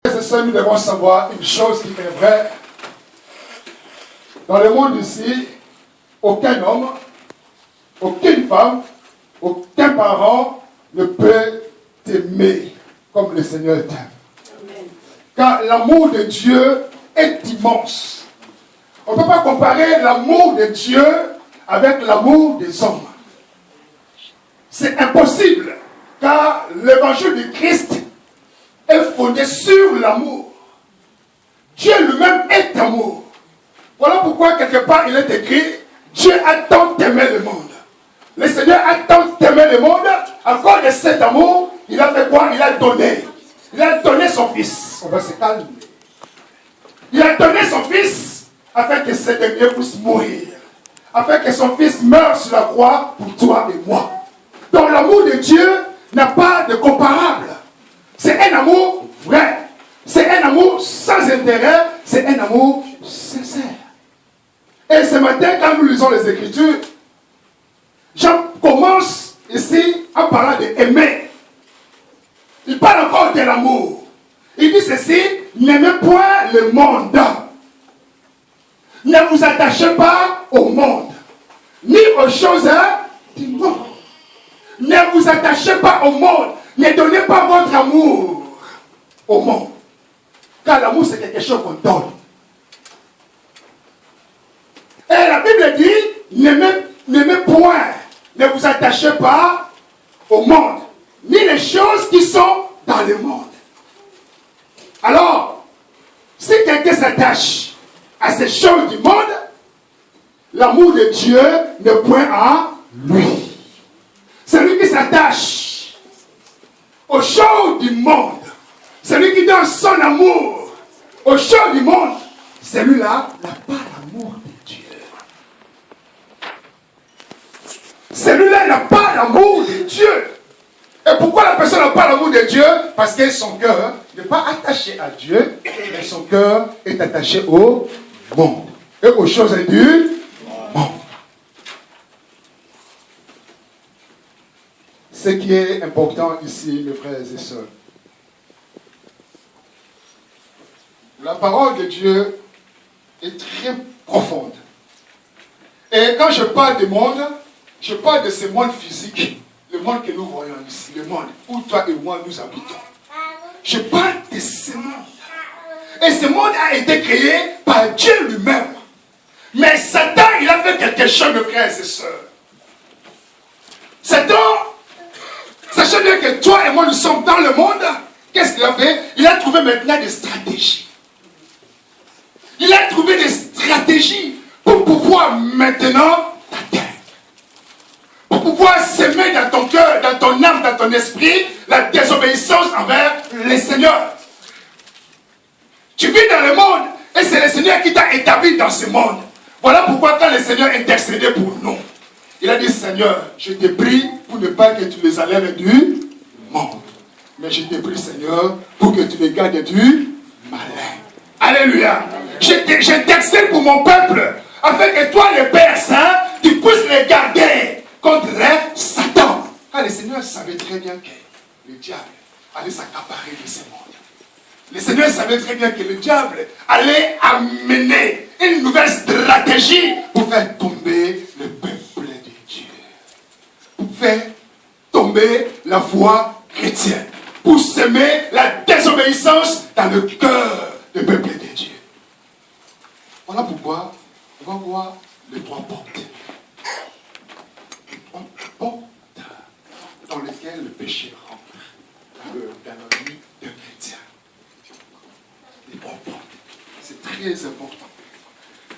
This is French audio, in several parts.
C'est ça, nous devons savoir une chose qui est vraie. Dans le monde ici, aucun homme, aucune femme, aucun parent ne peut t'aimer comme le Seigneur t'aime. Car l'amour de Dieu est immense. On ne peut pas comparer l'amour de Dieu avec l'amour des hommes. C'est impossible, car l'évangile de Christ est fondé sur l'amour. Dieu lui-même est amour. Voilà pourquoi quelque part il est écrit, Dieu a tant aimé le monde. Le Seigneur a tant aimé le monde, à cause de cet amour, il a fait quoi? Il a donné. Il a donné son fils. On va se calmer. Il a donné son fils afin que cet dernier puisse mourir. Afin que son fils meure sur la croix pour toi et moi. Donc l'amour de Dieu n'a pas de comparable. C'est un amour vrai. C'est un amour sans intérêt. C'est un amour sincère. Et ce matin, quand nous lisons les Écritures, Jean commence ici en parlant d'aimer. Il parle encore de l'amour. Il dit ceci, n'aimez point le monde. Ne vous attachez pas au monde, ni aux choses du monde. Ne vous attachez pas au monde. Ne donnez pas votre amour au monde. Car l'amour, c'est quelque chose qu'on donne. Et la Bible dit, n'aimez point, ne vous attachez pas au monde, ni les choses qui sont dans le monde. Alors, si quelqu'un s'attache à ces choses du monde, l'amour de Dieu ne point à lui. Celui qui s'attache aux choses du monde, celui qui donne son amour aux choses du monde, celui-là n'a pas l'amour de Dieu. Celui-là n'a pas l'amour de Dieu. Et pourquoi la personne n'a pas l'amour de Dieu? Parce que son cœur n'est pas attaché à Dieu, mais son cœur est attaché au monde et aux choses du monde. Ce qui est important ici, mes frères et sœurs, la parole de Dieu est très profonde. Et quand je parle du monde, je parle de ce monde physique, le monde que nous voyons ici, le monde où toi et moi nous habitons. Je parle de ce monde. Et ce monde a été créé par Dieu lui-même. Mais Satan, il a fait quelque chose, mes frères et sœurs. Satan, sachant bien que toi et moi nous sommes dans le monde, qu'est-ce qu'il a fait? Il a trouvé maintenant des stratégies. Il a trouvé des stratégies pour pouvoir maintenant t'atteindre. Pour pouvoir s'aimer dans ton cœur, dans ton âme, dans ton esprit, la désobéissance envers le Seigneur. Tu vis dans le monde et c'est le Seigneur qui t'a établi dans ce monde. Voilà pourquoi quand le Seigneur intercédait pour nous, il a dit, Seigneur, je te prie pour ne pas que tu les enlèves du monde. Mais je te prie, Seigneur, pour que tu les gardes du malin. Alléluia. J'intercède pour mon peuple, afin que toi, le Père Saint, tu puisses les garder contre Satan. Car le Seigneur savait très bien que le diable allait s'accaparer de ce monde. Le Seigneur savait très bien que le diable allait amener une nouvelle stratégie pour faire tomber le peuple de Dieu. Pour faire tomber la foi chrétienne. Pour semer la désobéissance dans le cœur du peuple de Dieu. Voilà pourquoi on va voir les trois portes. Les trois portes dans lesquelles le péché rentre dans la vie d'un chrétien. Les trois portes. C'est très important.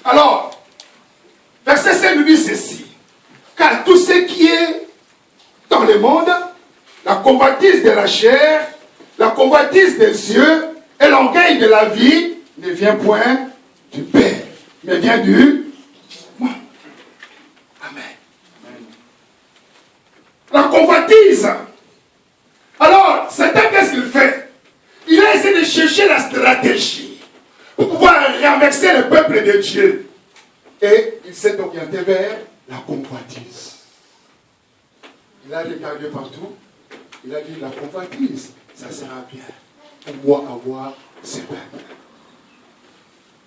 Alors, verset 5 nous dit ceci. Car tout ce qui est dans le monde, la convoitise de la chair, la convoitise des yeux et l'orgueil de la vie ne vient point du Père, mais vient du moi. Amen. La convoitise. Alors, Satan, qu'est-ce qu'il fait? Il a essayé de chercher la stratégie pour pouvoir renverser le peuple de Dieu. Et il s'est orienté vers la convoitise. Il a regardé partout. Il a dit, la convoitise, ça sera bien. pour moi avoir ces peuples.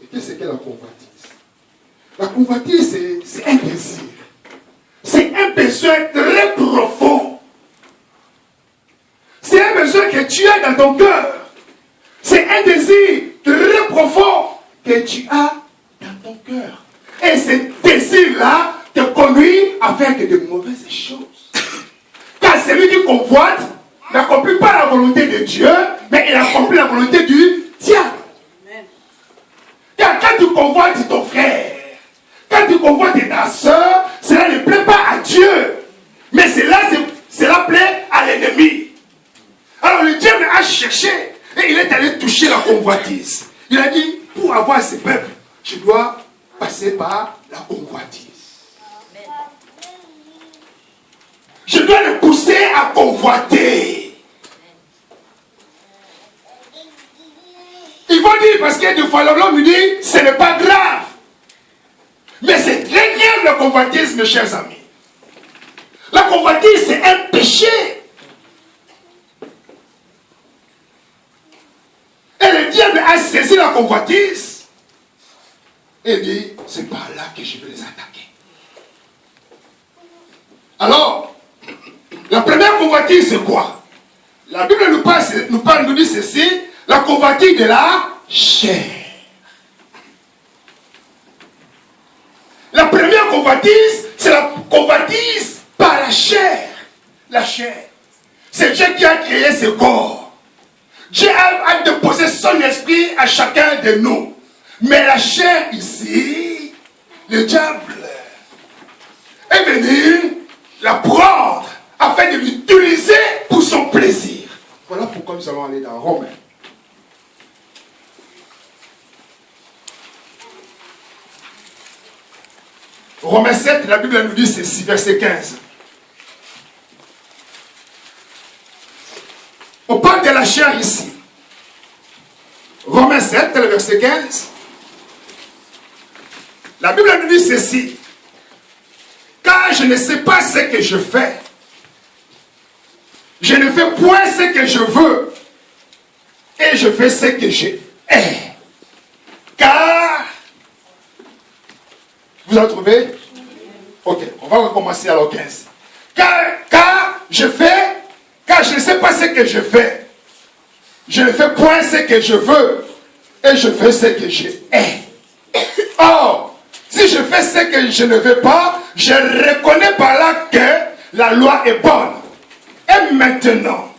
Et qu'est-ce que la convoitise? La convoitise, c'est un désir. C'est un besoin très profond. C'est un besoin que tu as dans ton cœur. C'est un désir très profond que tu as dans ton cœur. Et ce désir-là te conduit à faire que de mauvaises choses. Car celui qui convoite n'accomplit pas la volonté de Dieu, mais il accomplit la volonté du diable. Car quand tu convoites ton frère, quand tu convoites ta soeur, cela ne plaît pas à Dieu. Mais cela plaît à l'ennemi. Alors le diable a cherché et il est allé toucher la convoitise. Il a dit, pour avoir ce peuple, je dois passer par la convoitise. Je dois le pousser à convoiter. Ils vont dire, parce que des fois l'homme me dit, ce n'est pas grave. Mais c'est très grave la convoitise, mes chers amis. La convoitise, c'est un péché. Et le diable a saisi la convoitise. Et dit, c'est par là que je vais les attaquer. Alors, la première convoitise, c'est quoi? La Bible nous dit ceci, la convoitise de la chair. La première convoitise, c'est la convoitise par la chair. La chair. C'est Dieu qui a créé ce corps. Dieu a déposé son esprit à chacun de nous. Mais la chair ici, le diable est venu la prendre afin de l'utiliser pour son plaisir. Voilà pourquoi nous allons aller dans Romains. Romains 7, la Bible nous dit ceci, verset 15. On parle de la chair ici. Romains 7, le verset 15. La Bible nous dit ceci. Car je ne sais pas ce que je fais. Je ne fais point ce que je veux. Et je fais ce que je hais. Car... Vous avez trouvé? Ok, on va recommencer alors 15. Car je ne sais pas ce que je fais. Je ne fais point ce que je veux. Et je fais ce que je hais. Or, si je fais ce que je ne veux pas, je reconnais par là que la loi est bonne. Et maintenant,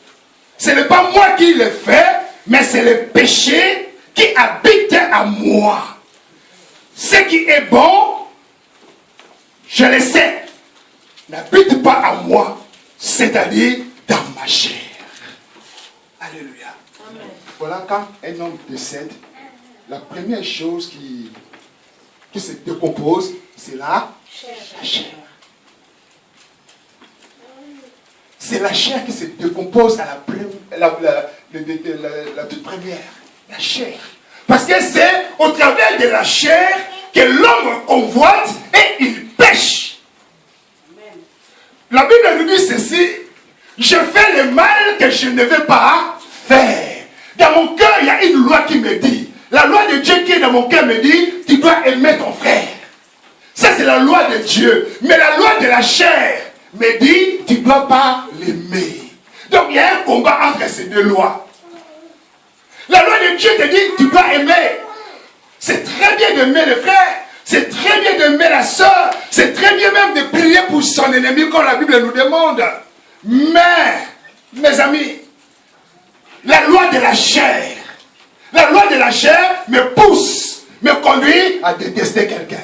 ce n'est pas moi qui le fais, mais c'est le péché qui habite à moi. Ce qui est bon, je le sais, n'habite pas à moi, c'est-à-dire dans ma chair. Alléluia. Amen. Voilà, quand un homme décède, la première chose qui se décompose, c'est la chair. C'est la chair qui se décompose à la toute première, la chair. Parce que c'est au travers de la chair que l'homme convoite et il pêche. Amen. La Bible nous dit ceci, je fais le mal que je ne veux pas faire. Dans mon cœur, il y a une loi qui me dit, la loi de Dieu qui est dans mon cœur me dit, tu dois aimer ton frère. Ça c'est la loi de Dieu. Mais la loi de la chair me dit, tu ne dois pas l'aimer. Donc il y a un combat entre ces deux lois. La loi de Dieu te dit, tu dois aimer. C'est très bien d'aimer le frère. C'est très bien d'aimer la soeur. C'est très bien même de prier pour son ennemi comme la Bible nous demande. Mais, mes amis, la loi de la chair me pousse, me conduit à détester quelqu'un.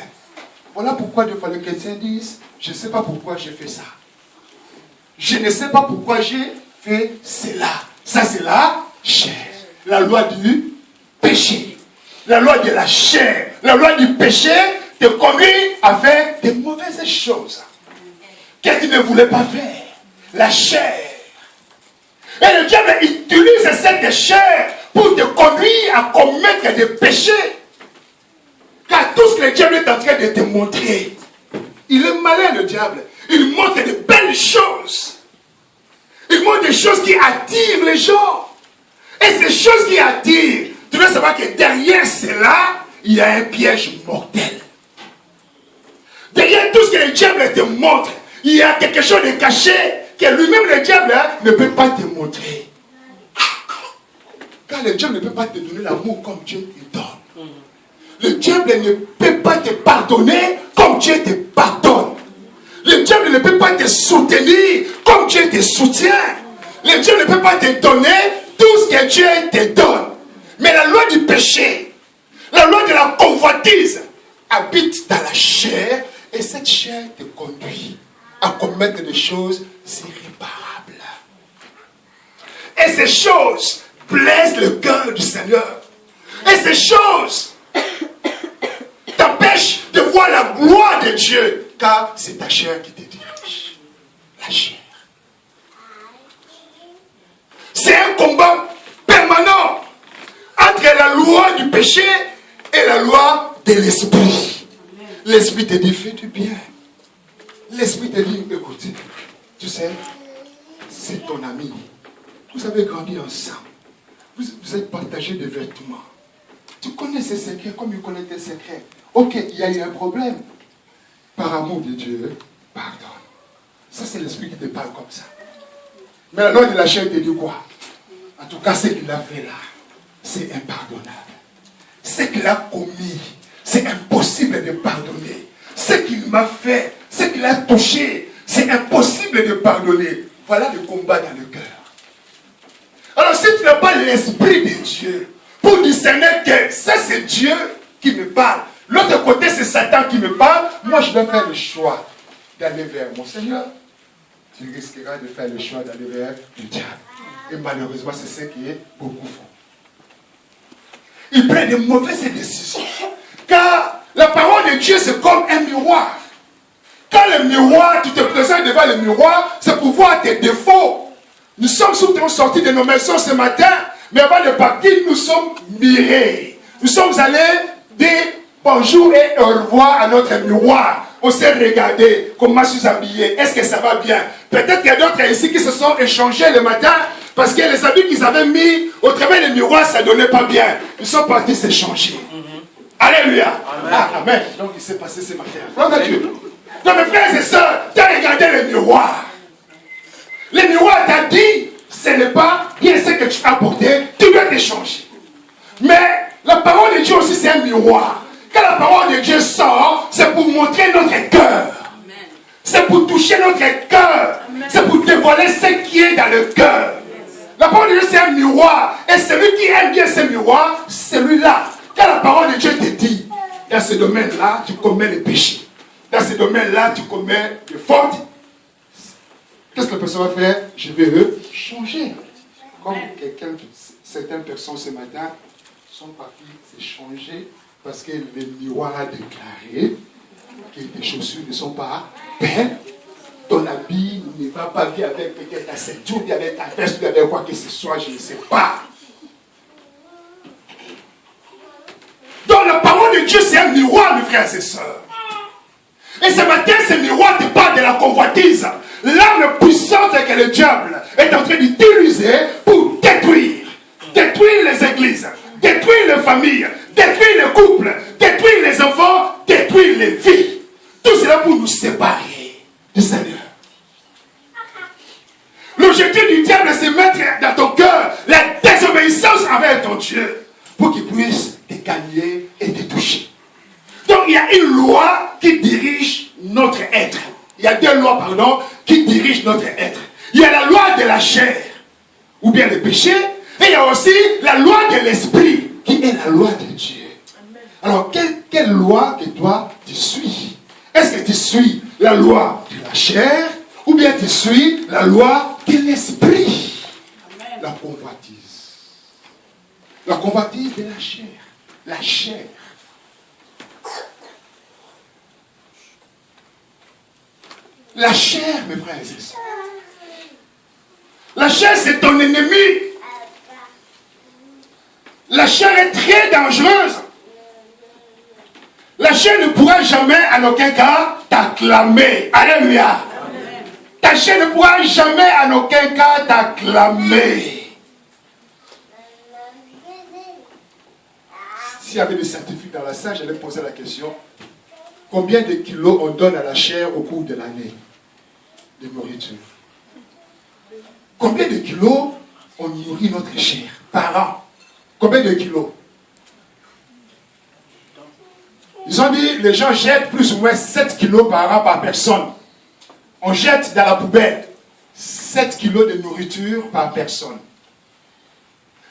Voilà pourquoi des fois les chrétiens disent, je ne sais pas pourquoi j'ai fait ça. Je ne sais pas pourquoi j'ai fait cela. Ça c'est la chair. La loi du péché. La loi de la chair. La loi du péché te conduit à faire de mauvaises choses. Qu'est-ce que tu ne voulais pas faire? La chair. Et le diable utilise cette chair pour te conduire à commettre des péchés. Car tout ce que le diable est en train de te montrer, il est malin le diable. Il montre de belles choses. Il montre des choses qui attirent les gens. Et ces choses qui attirent, tu dois savoir que derrière cela, il y a un piège mortel. Derrière tout ce que le diable te montre, il y a quelque chose de caché que lui-même, le diable, ne peut pas te montrer. Car le diable ne peut pas te donner l'amour comme Dieu te donne. Le diable ne peut pas te pardonner comme Dieu te pardonne. Le diable ne peut pas te soutenir comme Dieu te soutient. Le diable ne peut pas te donner tout ce que Dieu te donne. Mais la loi du péché, la loi de la convoitise, habite dans la chair et cette chair te conduit à commettre des choses irréparables. Et ces choses blessent le cœur du Seigneur. Et ces choses t'empêchent de voir la gloire de Dieu, car c'est ta chair qui te dirige. La chair. C'est un combat permanent entre la loi du péché et la loi de l'esprit. L'esprit te dit, fais du bien. L'esprit te dit, écoute, tu sais, c'est ton ami. Vous avez grandi ensemble. Vous êtes partagé de vêtements. Tu connais ses secrets comme il connaît tes secrets. Ok, il y a eu un problème. Par amour de Dieu, pardonne. Ça, c'est l'esprit qui te parle comme ça. Mais la loi de la chair te dit quoi? En tout cas, ce qu'il a fait là, c'est impardonnable. Ce qu'il a commis, c'est impossible de pardonner. Ce qu'il m'a fait, ce qu'il a touché, c'est impossible de pardonner. Voilà le combat dans le cœur. Alors si tu n'as pas l'esprit de Dieu pour discerner que ça c'est Dieu qui me parle, l'autre côté c'est Satan qui me parle, moi je dois faire le choix d'aller vers mon Seigneur. Tu risqueras de faire le choix d'aller vers le diable. Et malheureusement c'est ce qui est beaucoup font. Ils prennent de mauvaises décisions. Car la parole de Dieu c'est comme un miroir. Quand le miroir, tu te présentes devant le miroir, c'est pour voir tes défauts. Nous sommes souvent sortis de nos maisons ce matin, mais avant de partir, nous sommes mirés. Nous sommes allés dire bonjour et au revoir à notre miroir. On s'est regardé, comment je suis habillé, est-ce que ça va bien? Peut-être qu'il y a d'autres ici qui se sont échangés le matin, parce que les habits qu'ils avaient mis au travers du miroir, ça ne donnait pas bien. Ils sont partis s'échanger. Alléluia. Amen. Ah, amen. Donc il s'est passé ce matin. Gloire à Dieu. Donc mes frères et sœurs, tu as regardé le miroir. Le miroir t'a dit, ce n'est pas bien ce que tu as porté, tu dois t'échanger. Mais la parole de Dieu aussi c'est un miroir. Quand la parole de Dieu sort, c'est pour montrer notre cœur. C'est pour toucher notre cœur. C'est pour dévoiler ce qui est dans le cœur. La parole de Dieu c'est un miroir. Et celui qui aime bien ce miroir, celui-là. Quand la parole de Dieu te dit, dans ce domaine-là, tu commets le péché. Dans ce domaine-là, tu commets des fautes. Qu'est-ce que la personne va faire? Je vais changer. Comme certaines personnes ce matin sont parties s'échanger parce que le miroir a déclaré que tes chaussures ne sont pas belles. Ton habit ne va pas bien avec peut-être ta ceinture, avec ta veste, avec quoi que ce soit, je ne sais pas. Donc la parole de Dieu c'est un miroir, mes frères et sœurs. Et ce matin, ce miroir te parle de la convoitise. L'arme puissante que le diable est en train d'utiliser pour détruire. Détruire les églises, détruire les familles, détruire les couples, détruire les enfants, détruire les vies. Tout cela pour nous séparer du Seigneur. L'objectif du diable, c'est mettre dans ton cœur la désobéissance envers ton Dieu pour qu'il puisse te gagner et te toucher. Donc il y a une loi qui dirige notre être. Il y a deux lois, pardon, qui dirigent notre être. Il y a la loi de la chair, ou bien le péché, et il y a aussi la loi de l'esprit, qui est la loi de Dieu. Alors, quelle loi que toi, tu suis? Est-ce que tu suis la loi de la chair, ou bien tu suis la loi de l'esprit? La convoitise. La convoitise de la chair. La chair. La chair, mes frères et sœurs. La chair, c'est ton ennemi. La chair est très dangereuse. La chair ne pourra jamais, en aucun cas, t'acclamer. Alléluia. Ta chair ne pourra jamais, en aucun cas, t'acclamer. s'il y avait des scientifiques dans la salle, j'allais poser la question, combien de kilos on donne à la chair au cours de l'année de nourriture? Combien de kilos on nourrit notre chair par an? Combien de kilos? Ils ont dit, les gens jettent plus ou moins 7 kilos par an par personne. On jette dans la poubelle 7 kilos de nourriture par personne.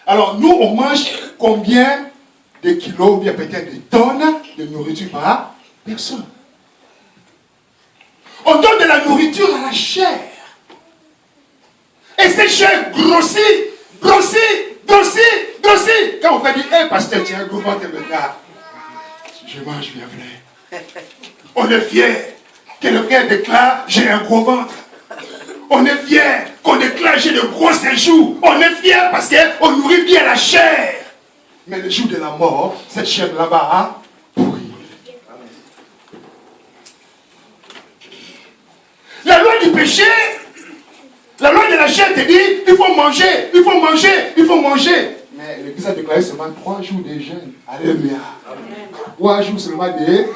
Alors nous, on mange combien de kilos, ou bien peut-être des tonnes de nourriture par personne? On donne de la nourriture à la chair. Et cette chair grossit, grossit, grossit, grossit. Quand on va dire, hé pasteur, tu as un gros ventre, le gars. Je mange bien vrai. On est fier que le frère déclare, j'ai un gros ventre. On est fier qu'on déclare, j'ai de gros séjours. On est fier parce qu'on nourrit bien la chair. Mais le jour de la mort, cette chair là-bas a pourri. La loi du péché, la loi de la chair te dit, il faut manger, il faut manger, il faut manger. Mais l'Église a déclaré seulement 3 jours de jeûne. Alléluia. 3 jours seulement de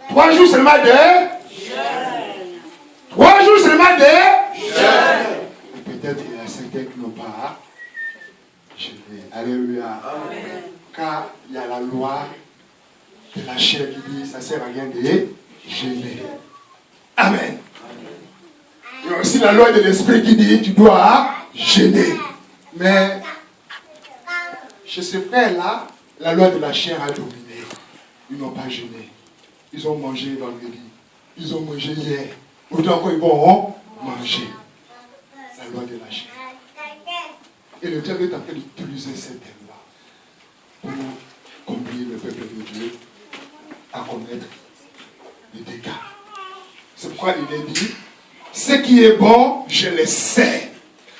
3 jours seulement de jeûne. 3 jours seulement de jeûne. Peut-être il y a certains qui n'ont pas jeûné. Alléluia. Amen. Car il y a la loi de la chair qui dit ça ne sert à rien de jeûner. Amen. Il y a aussi la loi de l'esprit qui dit tu dois jeûner. Mais chez ces frères-là, la loi de la chair a dominé. Ils n'ont pas jeûné. Ils ont mangé vendredi. Ils ont mangé hier. Autant qu'ils vont manger. La loi de la chair. Et le diable est en train d'utiliser ces thèmes-là pour conduire le peuple de Dieu à commettre des dégâts. C'est pourquoi il est dit, ce qui est bon, je le sais.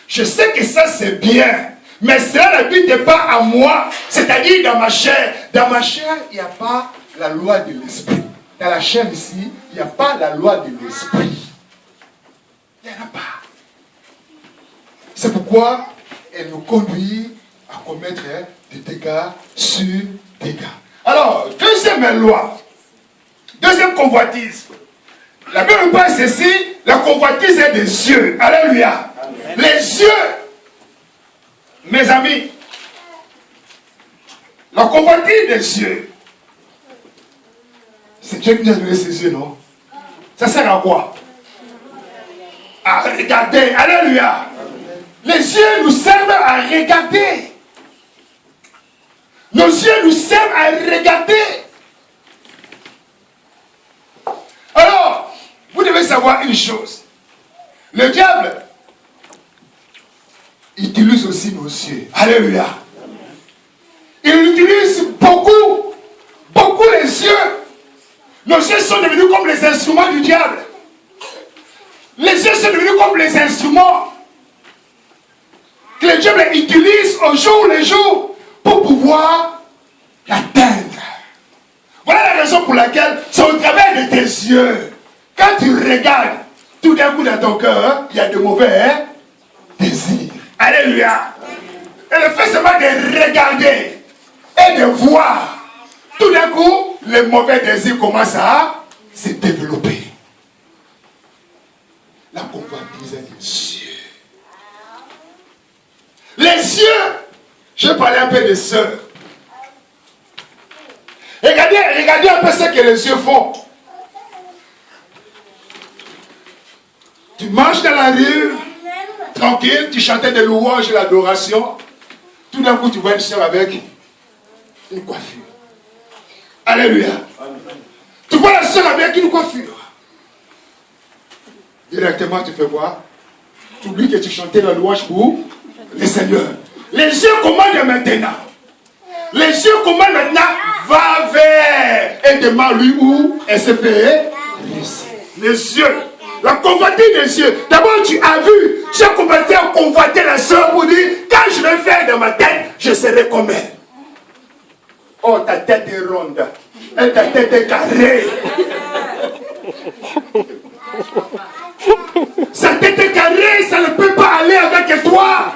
Je sais que ça c'est bien. Mais cela n'habite pas à moi, c'est-à-dire dans ma chair. Dans ma chair, il n'y a pas la loi de l'esprit. Dans la chair ici, il n'y a pas la loi de l'esprit. Il n'y en a pas. C'est pourquoi elle nous conduit à commettre des dégâts sur dégâts. Alors, deuxième loi, deuxième convoitise. La Bible parle ceci, la convoitise est des yeux. Alléluia. Amen. Les yeux. Mes amis, la convoitise des yeux, c'est Dieu qui nous a donné ses yeux, non? Ça sert à quoi? À regarder. Alléluia. Les yeux nous servent à regarder. Nos yeux nous servent à regarder. Alors, vous devez savoir une chose. Le diable utilise aussi nos yeux. Alléluia. Il utilise beaucoup, beaucoup les yeux. Nos yeux sont devenus comme les instruments du diable. Les yeux sont devenus comme les instruments que le diable utilise au jour le jour pour pouvoir l'atteindre. Voilà la raison pour laquelle c'est au travers de tes yeux. Quand tu regardes, tout d'un coup dans ton cœur, il y a de mauvais désirs. Alléluia. Et le fait seulement de regarder et de voir, tout d'un coup, les mauvais désirs commencent à se développer. La convoitise des yeux. Les yeux, je vais parler un peu des sœurs. Regardez un peu ce que les yeux font. Tu marches dans la rue, tranquille, tu chantais des louanges et l'adoration. Tout d'un coup, tu vois une sœur avec une coiffure. Alléluia. Tu vois la sœur avec une coiffure. Directement, tu fais quoi? Tu oublies que tu chantais la louange pour le Seigneur. Les yeux commandent maintenant. Les yeux commandent maintenant. Va vers et demande lui où elle se fait. Les yeux. La convoitise des yeux. D'abord, tu as vu. Tu as commencé à convoiter la soeur pour dire, quand je vais faire dans ma tête, je serai comme elle. Oh, ta tête est ronde. Et ta tête est carrée. Sa tête est carrée, ça ne peut pas aller avec toi.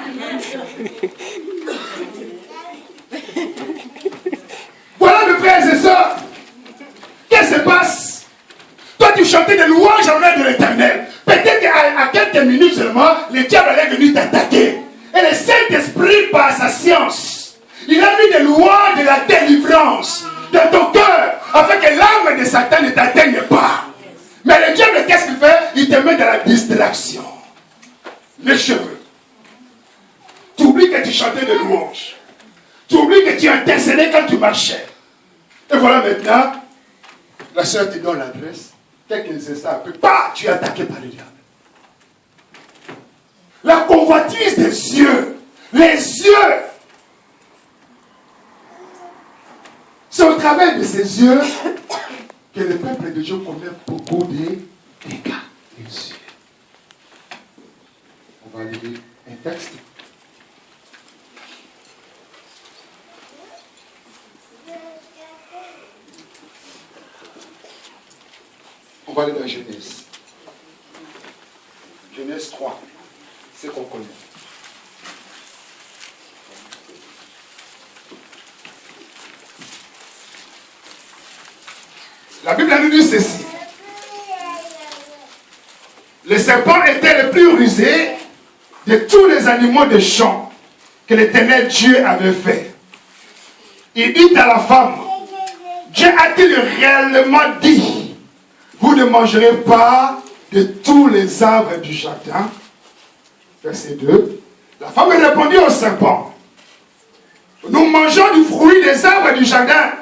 chanter des louanges en l'honneur de l'Éternel. Peut-être qu'à quelques minutes seulement, le diable allait venir t'attaquer. Et le Saint-Esprit, par sa science, il a mis des louanges de la délivrance dans ton cœur, afin que l'âme de Satan ne t'atteigne pas. Mais le diable, qu'est-ce qu'il fait? Il te met dans la distraction. Les cheveux. Tu oublies que tu chantais des louanges. Tu oublies que tu intercédais quand tu marchais. Et voilà maintenant, la sœur te donne l'adresse. Quelques instants après, tu es attaqué par le diable. La convoitise des yeux. Les yeux. C'est au travers de ces yeux que le peuple de Dieu commet beaucoup de dégâts. Les yeux. On va lire un texte. On va aller dans Genèse. Genèse 3. C'est qu'on connaît. La Bible nous dit ceci. Le serpent était le plus rusé de tous les animaux de champ que l'Éternel Dieu avait fait. Il dit à la femme, Dieu a-t-il réellement dit, vous ne mangerez pas de tous les arbres du jardin? Verset 2. La femme répondit au serpent, nous mangeons du fruit des arbres du jardin.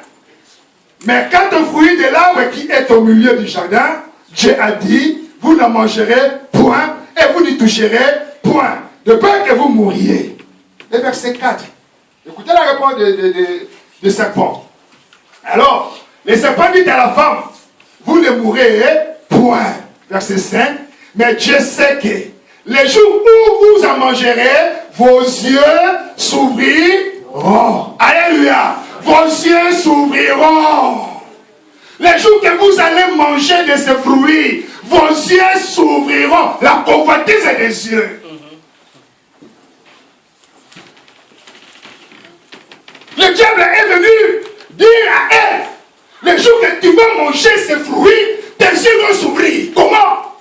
Mais quant au fruit de l'arbre qui est au milieu du jardin, Dieu a dit, vous ne mangerez point et vous n'y toucherez point, de peur que vous mouriez. Et verset 4. Écoutez la réponse de serpent. Alors, le serpent dit à la femme, vous ne mourrez point. Verset 5. Mais Dieu sait que les jours où vous en mangerez, vos yeux s'ouvriront. Alléluia. Vos yeux s'ouvriront. Les jours que vous allez manger de ces fruits, vos yeux s'ouvriront. La convoitise des yeux. Le diable est venu dire à elle, les jours que tu vas manger ces fruits, tes yeux vont s'ouvrir. Comment?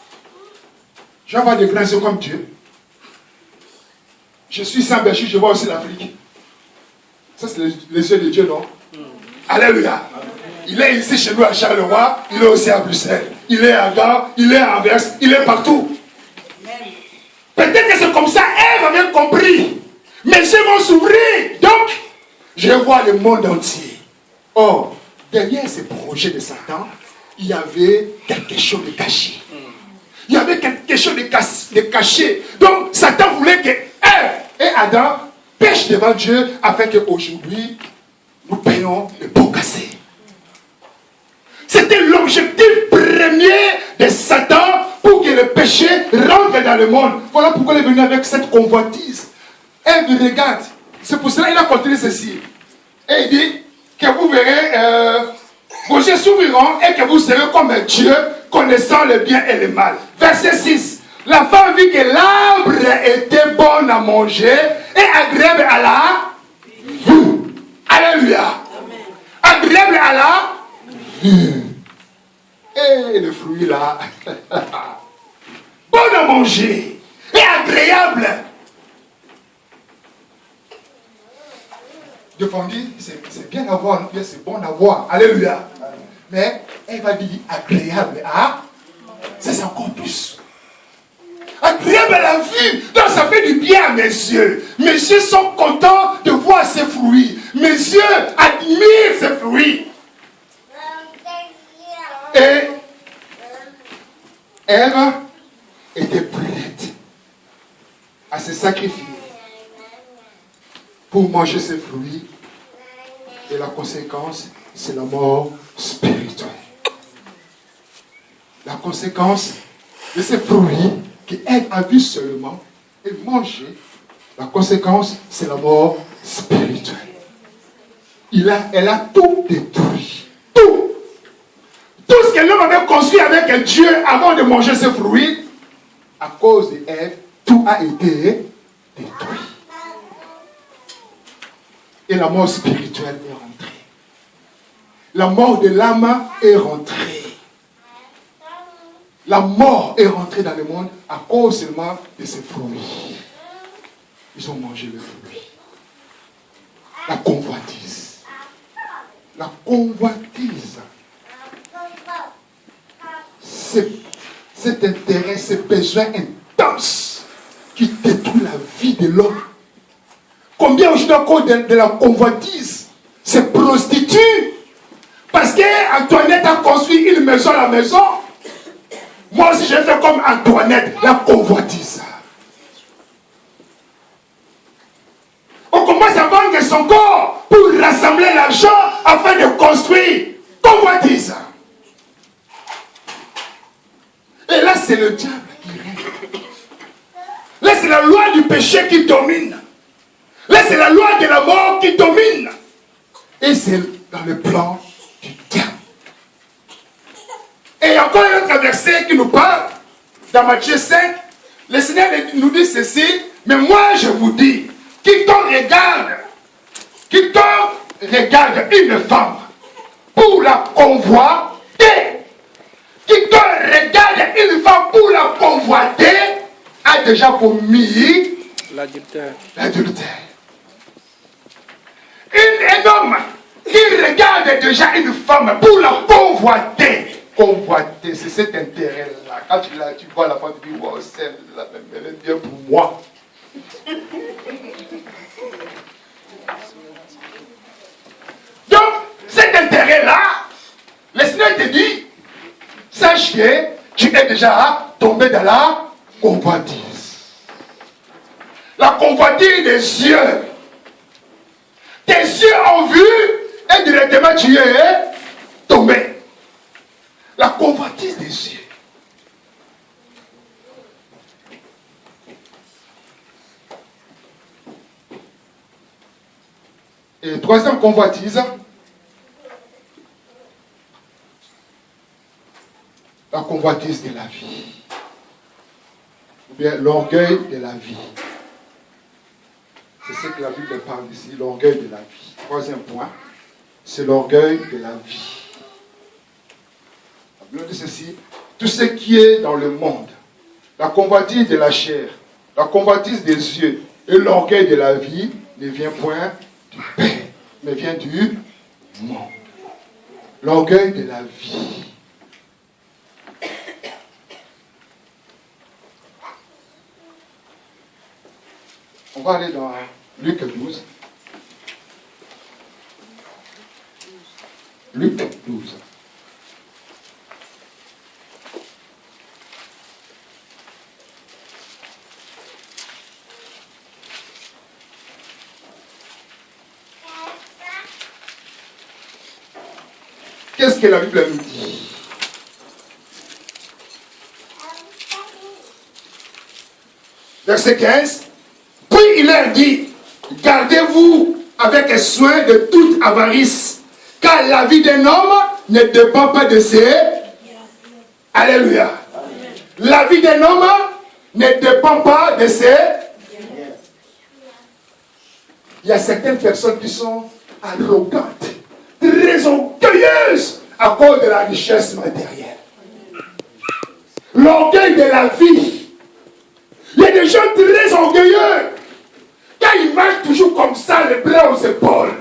Je vais avoir des grands yeux comme Dieu. Je suis sans berger, je vois aussi l'Afrique. Ça, c'est les yeux de Dieu, non? Alléluia. Il est ici chez nous à Charleroi, il est aussi à Bruxelles. Il est à Gand, il est à Anvers, il est partout. Peut-être que c'est comme ça, Ève avait compris. Mes yeux vont s'ouvrir. Donc, je vois le monde entier. Or, derrière ces projets de Satan, il y avait quelque chose de caché. Il y avait quelque chose de caché. Donc, Satan voulait que Ève et Adam pêchent devant Dieu afin qu'aujourd'hui, nous payons le pot cassé. C'était l'objectif premier de Satan pour que le péché rentre dans le monde. Voilà pourquoi il est venu avec cette convoitise. Ève regarde. C'est pour cela qu'il a continué ceci. Et il dit que vous verrez, vos yeux s'ouvriront et que vous serez comme Dieu, connaissant le bien et le mal. Verset 6. La femme vit que l'arbre était bon à manger et agréable à la vue. Alléluia. Agréable à la vue. Et le fruit là, bon à manger et agréable. Défendu, c'est bien à voir, c'est bon à voir. Alléluia. Mais elle va dire agréable à, ça c'est encore plus. Agréable à la vue. Donc ça fait du bien à mes yeux. Mes yeux sont contents de voir ces fruits. Mes yeux admirent ces fruits. Et Ève était prête à se sacrifier pour manger ces fruits. Et la conséquence, c'est la mort spirituelle. La conséquence de ces fruits qu'Ève a vu seulement et manger, la conséquence, c'est la mort spirituelle. Elle a tout détruit. Tout. Tout ce que l'homme avait construit avec Dieu avant de manger ses fruits, à cause d'Ève, tout a été détruit. Et la mort spirituelle est rentrée. La mort de l'âme est rentrée. la mort est rentrée dans le monde à cause seulement de ces fruits. Ils ont mangé le fruit. La convoitise. La convoitise. Cet intérêt, ce besoin intense qui détruit la vie de l'homme. Combien aujourd'hui à cause de la convoitise se prostituent parce qu'Antoinette a construit une maison à la maison. Moi aussi je fais comme Antoinette, la convoitise. On commence à vendre son corps pour rassembler l'argent afin de construire. Convoitise. Et là, c'est le diable qui règne. Là, c'est la loi du péché qui domine. Là, c'est la loi de la mort qui domine. Et c'est dans le plan du diable. Et il y a encore un autre verset qui nous parle, dans Matthieu 5, le Seigneur nous dit ceci, mais moi je vous dis, quiconque regarde une femme pour la convoiter, quiconque regarde une femme pour la convoiter, a déjà commis l'adultère. Un homme qui regarde déjà une femme pour la convoiter, c'est cet intérêt-là. Quand tu vois la femme, tu dis, wow, celle-là, elle est bien pour moi. Donc, cet intérêt-là, le Seigneur te dit, sache que tu es déjà tombé dans la convoitise. La convoitise des yeux. Tes yeux ont vu et directement tu es tombé. La convoitise des yeux. Et troisième convoitise, la convoitise de la vie. Ou bien l'orgueil de la vie. C'est ce que la Bible parle ici, l'orgueil de la vie. Troisième point, c'est l'orgueil de la vie. La Bible dit ceci, tout ce qui est dans le monde, la convoitise de la chair, la convoitise des yeux et l'orgueil de la vie ne vient point du Père, mais vient du monde. L'orgueil de la vie. On va aller dans Luc 12. Luc 12. Qu'est-ce que la Bible nous dit? Verset 15. Puis il leur dit, gardez-vous avec soin de toute avarice, car la vie d'un homme ne dépend pas de ses... Alléluia. La vie d'un homme ne dépend pas de ses... Il y a certaines personnes qui sont arrogantes, très orgueilleuses à cause de la richesse matérielle. L'orgueil de la vie. Il y a des gens très orgueilleux. Quand il marche toujours comme ça, les bras aux épaules.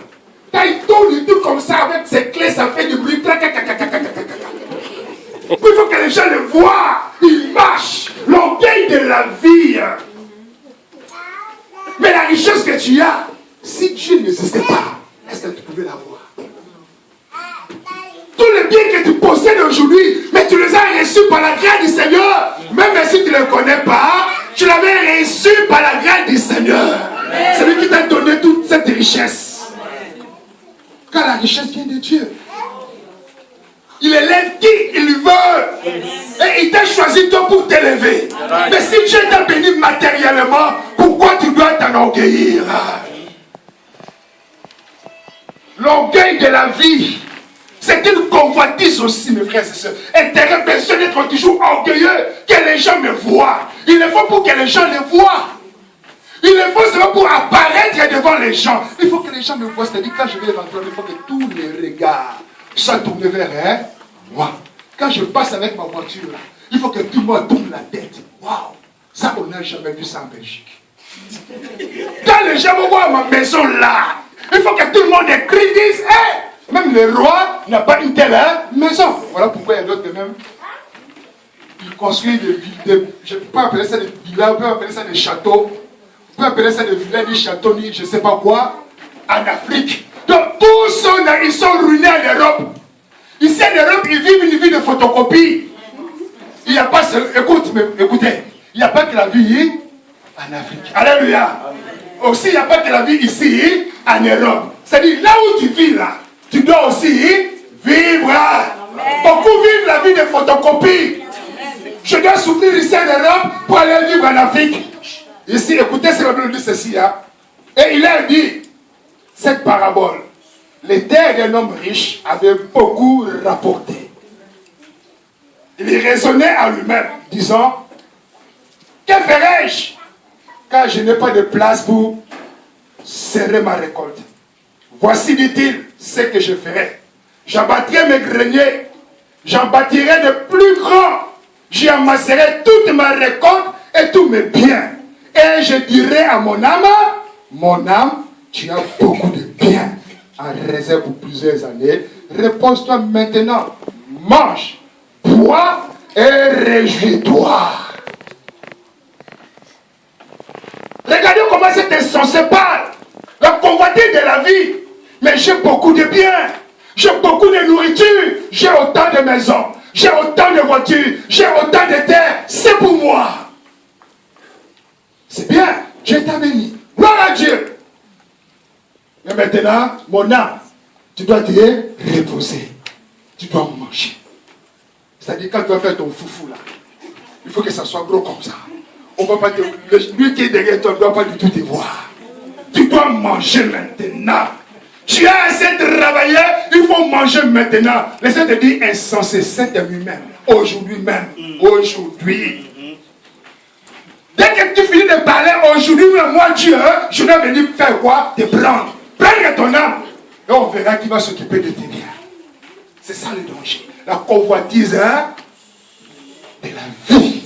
Quand il tourne le tout comme ça avec ses clés, ça fait du bruit. Puis il faut que les gens le voient. Il marche. L'orgueil de la vie. Mais la richesse que tu as, si Dieu n'existait pas, est-ce que tu pouvais l'avoir? Tous les biens que tu possèdes aujourd'hui, mais tu les as reçus par la grâce du Seigneur. Même si tu ne le connais pas, tu l'avais reçu par la grâce du Seigneur. C'est lui qui t'a donné toute cette richesse. Car la richesse vient de Dieu. Il élève qui il veut. Et il t'a choisi toi pour t'élever. Mais si Dieu t'a béni matériellement, pourquoi tu dois t'enorgueillir? L'orgueil de la vie, c'est une convoitise aussi, mes frères et sœurs. Intérêt personnel d'être toujours orgueilleux, que les gens me voient. Il le faut pour que les gens le voient. Il le faut seulement pour apparaître devant les gens. Il faut que les gens me voient. C'est-à-dire, quand je vais rentrer, il faut que tous les regards soient tournés vers moi. Quand je passe avec ma voiture, Il faut que tout le monde tourne la tête. Waouh! Ça, on n'a jamais vu ça en Belgique. Quand les gens vont voir ma maison là, il faut que tout le monde écrit, dise, hey, même le roi n'a pas une telle maison. Voilà pourquoi il y a d'autres même. Ils construisent des villes, je ne peux pas appeler ça des villas, on peut appeler ça des châteaux, on peut appeler ça des villas, des châteaux, je ne sais pas quoi, en Afrique. Donc tous ils sont ruinés en Europe. Ici en Europe, ils vivent une vie de photocopie. Il n'y a pas, écoutez, il n'y a pas que la vie en Afrique. Alléluia. Aussi, il n'y a pas que la vie ici en Europe. C'est-à-dire, là où tu vis là, tu dois aussi vivre. Beaucoup vivent la vie de photocopie. Je dois souffrir ici en Europe pour aller vivre en Afrique. Ici, écoutez ce que la Bible dit ceci. Hein? Et il a dit, cette parabole, les terres d'un homme riche avaient beaucoup rapporté. Il raisonnait à lui-même, disant, que ferai-je? Car je n'ai pas de place pour serrer ma récolte. Voici, dit-il, ce que je ferai. J'abattrai mes greniers, j'en bâtirai de plus grands. J'y amasserai toute ma récolte et tous mes biens. Et je dirai à mon âme, tu as beaucoup de biens en réserve pour plusieurs années. Repose-toi maintenant, mange, bois et réjouis-toi. Regardez comment cet insensé parle. La convoitise de la vie. Mais j'ai beaucoup de biens. J'ai beaucoup de nourriture. J'ai autant de maisons. J'ai autant de voitures. J'ai autant de terres. C'est pour moi. C'est bien. Dieu t'a béni. Gloire à Dieu. Mais maintenant, mon âme, tu dois te reposer. Tu dois manger. C'est-à-dire, quand tu vas faire ton foufou là, il faut que ça soit gros comme ça. On va pas te, lui qui est derrière toi ne doit pas du tout te voir. Tu dois manger maintenant. Tu as assez travaillé, il faut manger maintenant. Laissez te dire insensé, cette nuit même, aujourd'hui même, aujourd'hui. Dès que tu finis de parler aujourd'hui, moi Dieu, je dois venir faire quoi? Te prendre. Prendre ton âme. Et on verra qui va s'occuper de tes biens. C'est ça le danger. La convoitise de la vie.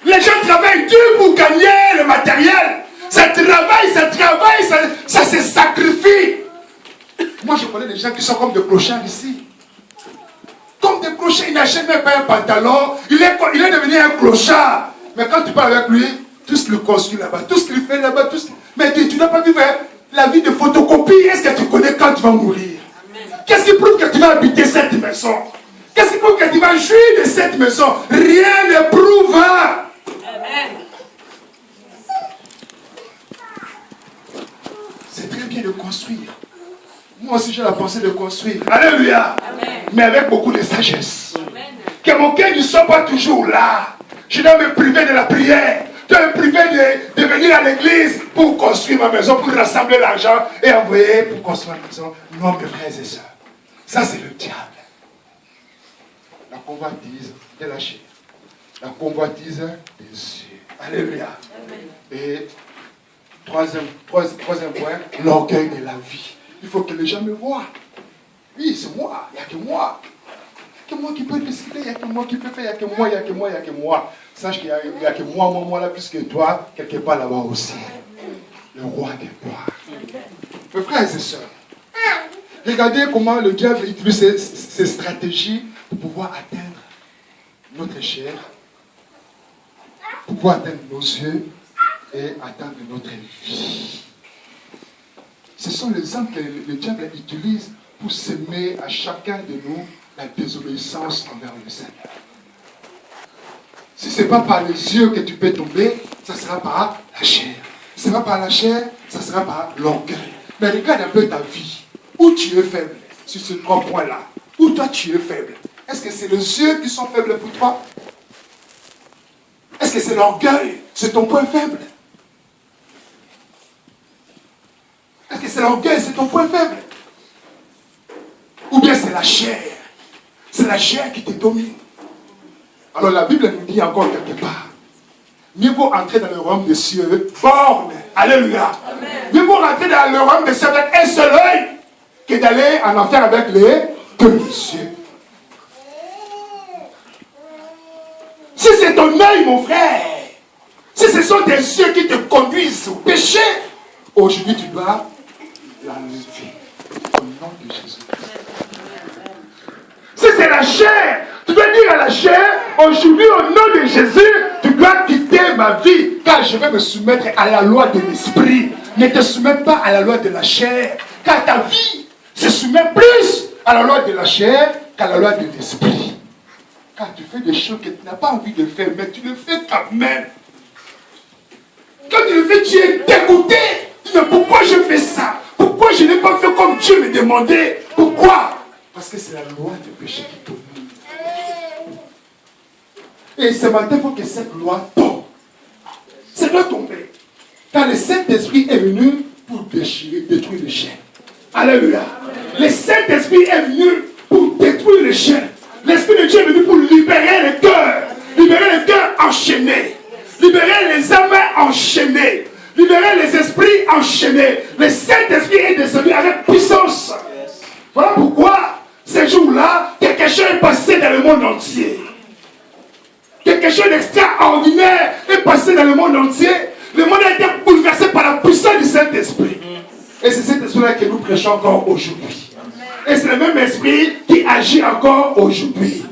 Les gens travaillent dur pour gagner le matériel. Ça travaille, ça se sacrifie. Moi, je connais des gens qui sont comme des clochards ici. Comme des clochards, il n'achète même pas un pantalon. Il est devenu un clochard. Mais quand tu parles avec lui, tout ce qu'il construit là-bas, tout ce qu'il fait là-bas, mais tu n'as pas vivre la vie de photocopie. Est-ce que tu connais quand tu vas mourir? Qu'est-ce qui prouve que tu vas habiter cette maison? Qu'est-ce qui prouve que tu vas jouir de cette maison? Rien ne prouve. Amen. C'est très bien de construire. Moi aussi j'ai la pensée de construire. Alléluia. Amen. Mais avec beaucoup de sagesse. Amen. Que mon cœur ne soit pas toujours là. Je dois me priver de la prière. Je dois me priver de venir à l'église pour construire ma maison, pour rassembler l'argent et envoyer pour construire ma maison. Non, mes frères et sœurs. Ça c'est le diable. La convoitise de la chair. La convoitise des yeux. Alléluia. Amen. Et troisième point, l'orgueil de la vie. Il faut que les gens me voient. Oui, c'est moi. Il n'y a que moi. Il n'y a que moi qui peux décider. Il n'y a que moi qui peux faire. Il n'y a que moi, il n'y a que moi, il n'y a que moi. Sache qu'il n'y a que moi là, plus que toi, quelque part là-bas aussi. Le roi des rois. Mes frères et sœurs, regardez comment le diable utilise ses stratégies pour pouvoir atteindre notre chair, pour pouvoir atteindre nos yeux et atteindre notre vie. Ce sont les armes que le diable utilise pour semer à chacun de nous la désobéissance envers le Seigneur. Si ce n'est pas par les yeux que tu peux tomber, ça sera par la chair. Si ce n'est pas par la chair, ça sera par l'orgueil. Mais regarde un peu ta vie. Où tu es faible sur ces 3 points-là. Où toi tu es faible. Est-ce que c'est les yeux qui sont faibles pour toi? Est-ce que c'est l'orgueil? C'est ton point faible? Est-ce que c'est l'orgueil? C'est ton point faible? Ou bien c'est la chair? C'est la chair qui te domine. Alors la Bible nous dit encore quelque part, mieux vaut entrer dans le royaume des cieux borne. Alléluia. Amen. Mieux vaut rentrer dans le royaume des cieux avec un seul œil que d'aller en enfer avec les 2 yeux. Si c'est ton œil, mon frère, si ce sont tes yeux qui te conduisent au péché, aujourd'hui tu dois l'enlever au nom de Jésus. Si c'est la chair, tu dois dire à la chair, aujourd'hui au nom de Jésus, tu dois quitter ma vie, car je vais me soumettre à la loi de l'esprit. Ne te soumets pas à la loi de la chair, car ta vie se soumet plus à la loi de la chair qu'à la loi de l'esprit. Car tu fais des choses que tu n'as pas envie de faire, mais tu le fais quand même. Quand tu le fais, tu es dégoûté. Tu dis, pourquoi je fais ça? Pourquoi je n'ai pas fait comme Dieu me demandait? Pourquoi? Parce que c'est la loi du péché qui tombe. Et ce matin, il faut que cette loi tombe. Ça doit tomber. Car le Saint-Esprit est venu pour déchirer, détruire le chien. Alléluia. Le Saint-Esprit est venu pour détruire le chien. L'Esprit de Dieu est venu pour libérer le cœur. Libérer le cœur enchaîné. Libérer les âmes enchaînées. Libérer les esprits enchaînés. Le Saint-Esprit est descendu avec puissance. Voilà pourquoi, ces jours-là, quelque chose est passé dans le monde entier. Quelque chose d'extraordinaire est passé dans le monde entier. Le monde a été bouleversé par la puissance du Saint-Esprit. Et c'est cet esprit-là que nous prêchons encore aujourd'hui. Et c'est le même esprit qui agit encore aujourd'hui.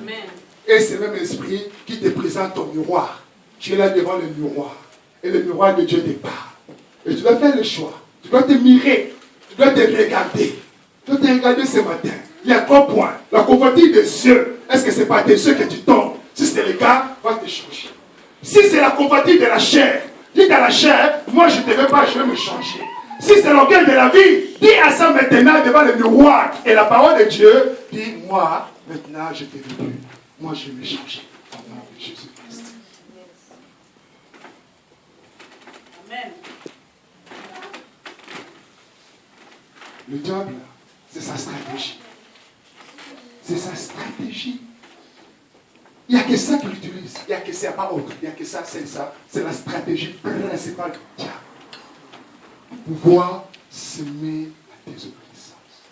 Et c'est le même esprit qui te présente ton miroir. Tu es là devant le miroir. Et le miroir de Dieu te parle. Et tu dois faire le choix. Tu dois te mirer. Tu dois te regarder. Tu dois te regarder ce matin. Il y a 3 points. La convoitise des yeux. Est-ce que ce n'est pas des yeux que tu tombes? Si c'est le cas, va te changer. Si c'est la convoitise de la chair, dis à la chair, moi je ne te veux pas, je vais me changer. Si c'est l'orgueil de la vie, dis à ça maintenant devant le miroir et la parole de Dieu, dis moi, maintenant je te veux plus. Moi je vais me changer. Au nom de Jésus-Christ. Amen. Le diable, c'est sa stratégie. C'est sa stratégie. Il n'y a que ça qu'il utilise. Il n'y a que ça, pas autre. Il n'y a que ça, c'est ça. C'est la stratégie principale du diable. Pouvoir semer la désobéissance.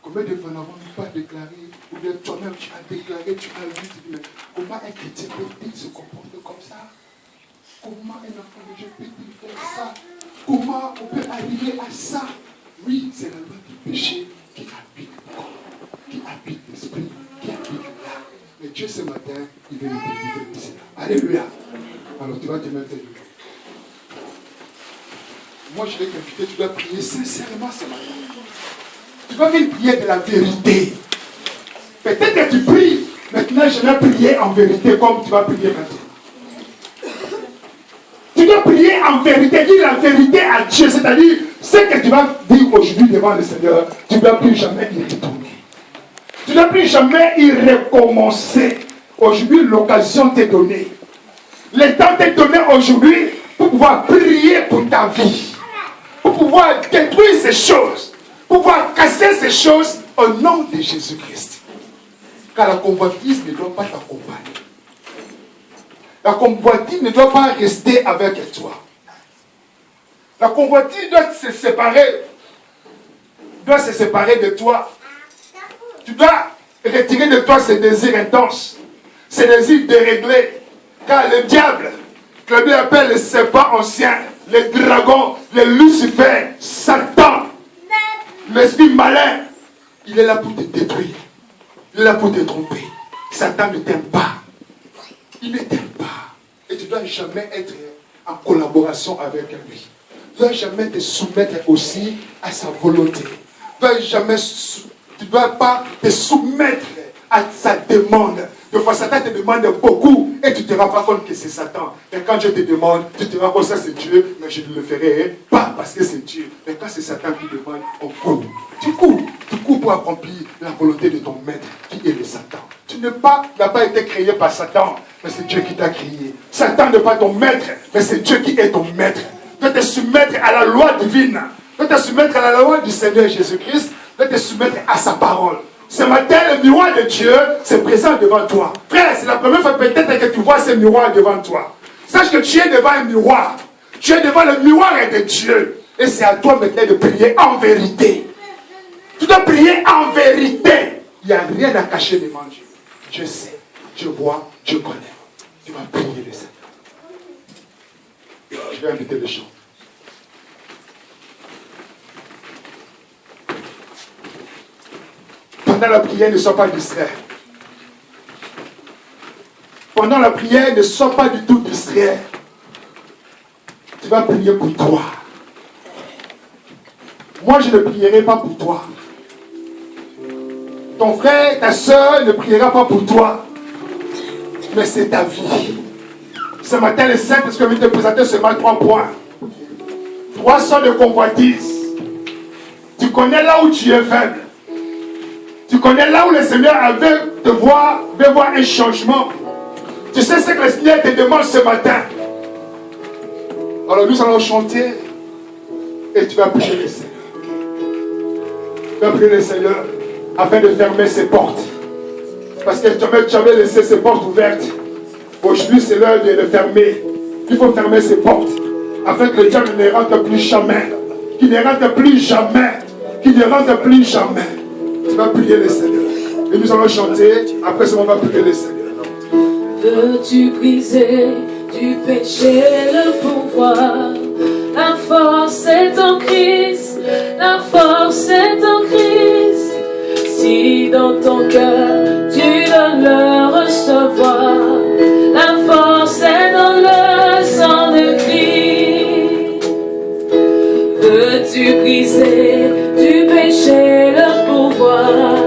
Combien de fois n'avons-nous pas déclaré, ou bien toi-même tu as déclaré, tu as vu, tu dis, mais comment un chrétien peut-il se comporter comme ça? Comment un enfant de Dieu peut-il faire ça? Comment on peut arriver à ça? Oui, c'est la loi du péché qui habite le corps, qui habite l'esprit, qui habite l'âme. Mais Dieu ce matin, il veut nous délivrer de cela. Alléluia. Alors tu vas te mettre debout. Moi je vais t'inviter, tu dois prier sincèrement ce matin. Tu dois faire une prière de la vérité. Peut-être que tu pries, maintenant je vais prier en vérité comme tu vas prier maintenant. Tu dois prier en vérité, dire la vérité à Dieu, c'est-à-dire ce que tu vas dire aujourd'hui devant le Seigneur, tu ne dois plus jamais y retourner. Tu ne dois plus jamais y recommencer. Aujourd'hui, l'occasion t'est donnée. Le temps t'est donné aujourd'hui pour pouvoir prier pour ta vie. Pour pouvoir détruire ces choses. Pour pouvoir casser ces choses au nom de Jésus-Christ. Car la convoitise ne doit pas t'accompagner. La convoitise ne doit pas rester avec toi. La convoitise doit se séparer. Doit se séparer de toi. Tu dois retirer de toi ces désirs intenses. Ces désirs déréglés. Car le diable, que la Bible appelle le serpent ancien, le dragon, le Lucifer, Satan, l'esprit malin, il est là pour te détruire. Il est là pour te tromper. Satan ne t'aime pas. Il ne t'aime pas. Et tu ne dois jamais être en collaboration avec lui. Tu ne dois jamais te soumettre aussi à sa volonté. Tu ne dois pas te soumettre à sa demande. Des fois, Satan te demande beaucoup et tu ne te rends pas compte que c'est Satan. Et quand Dieu te demande, tu te rends compte que ça c'est Dieu, mais je ne le ferai pas parce que c'est Dieu. Mais quand c'est Satan qui demande, on court. Tu cours pour accomplir la volonté de ton maître qui est le Satan. Tu n'as pas été créé par Satan, mais c'est Dieu qui t'a créé. Satan n'est pas ton maître, mais c'est Dieu qui est ton maître. Tu dois te soumettre à la loi divine. Tu dois te soumettre à la loi du Seigneur Jésus-Christ. Tu dois te soumettre à sa parole. Ce matin, le miroir de Dieu se présente devant toi. Frère, c'est la première fois peut-être que tu vois ce miroir devant toi. Sache que tu es devant un miroir. Tu es devant le miroir de Dieu. Et c'est à toi maintenant de prier en vérité. Tu dois prier en vérité. Il n'y a rien à cacher devant Dieu. Dieu sait. Dieu voit, Dieu connaît. Tu vas prier le Seigneur. Je vais inviter le chant. Pendant la prière, ne sois pas distrait. Pendant la prière, ne sois pas du tout distrait. Tu vas prier pour toi. Moi, je ne prierai pas pour toi. Ton frère, ta soeur ne priera pas pour toi. Mais c'est ta vie. Ce matin, le Saint-Esprit vient te présenter seulement 3 points. 3 sortes de convoitises. Tu connais là où tu es faible. Tu connais là où le Seigneur veut voir un changement. Tu sais ce que le Seigneur te demande ce matin. Alors nous allons chanter et tu vas prier le Seigneur. Tu vas prier le Seigneur afin de fermer ses portes. Parce que tu avais laissé ses portes ouvertes. Aujourd'hui, c'est l'heure de les fermer. Il faut fermer ses portes afin que le diable ne rentre plus jamais. Qu'il ne rentre plus jamais. Qu'il ne rentre plus jamais. Tu vas prier le Seigneur. Et nous allons chanter. Après ça, on va prier le Seigneur. Veux-tu briser du péché le pouvoir? La force est en Christ. La force est en Christ. Si dans ton cœur tu veux le recevoir, la force est dans le sang de Christ. Veux-tu briser du péché le pouvoir?